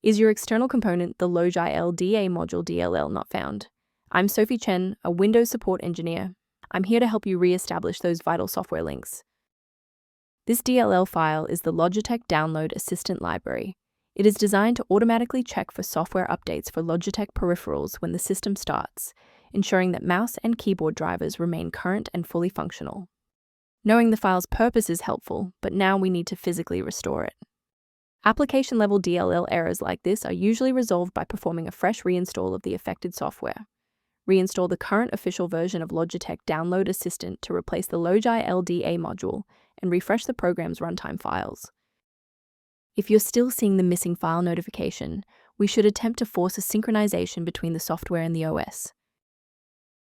Is your external component, the Logilda module DLL, not found? I'm Sophie Chen, a Windows support engineer. I'm here to help you re-establish those vital software links. This DLL file is the Logitech Download Assistant Library. It is designed to automatically check for software updates for Logitech peripherals when the system starts, ensuring that mouse and keyboard drivers remain current and fully functional. Knowing the file's purpose is helpful, but now we need to physically restore it. Application-level DLL errors like this are usually resolved by performing a fresh reinstall of the affected software. Reinstall the current official version of Logitech Download Assistant to replace the Logilda module and refresh the program's runtime files. If you're still seeing the missing file notification, we should attempt to force a synchronization between the software and the OS.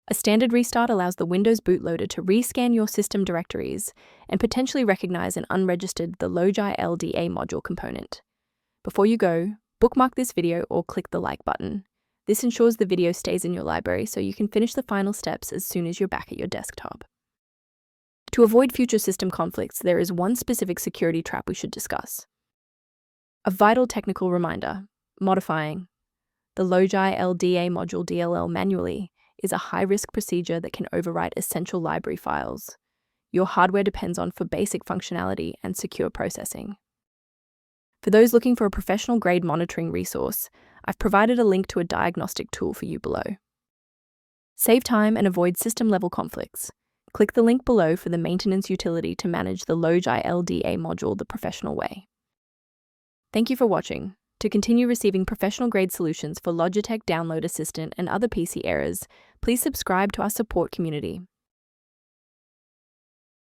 A standard restart allows the Windows bootloader to rescan your system directories and potentially recognize an unregistered the Logilda module component. Before you go, bookmark this video or click the like button. This ensures the video stays in your library so you can finish the final steps as soon as you're back at your desktop. To avoid future system conflicts, there is one specific security trap we should discuss. A vital technical reminder: modifying the Logilda module DLL manually is a high-risk procedure that can overwrite essential library files your hardware depends on for basic functionality and secure processing. For those looking for a professional-grade monitoring resource, I've provided a link to a diagnostic tool for you below. Save time and avoid system-level conflicts. Click the link below for the maintenance utility to manage the Logilda module the professional way. Thank you for watching. To continue receiving professional-grade solutions for Logitech Download Assistant and other PC errors, please subscribe to our support community.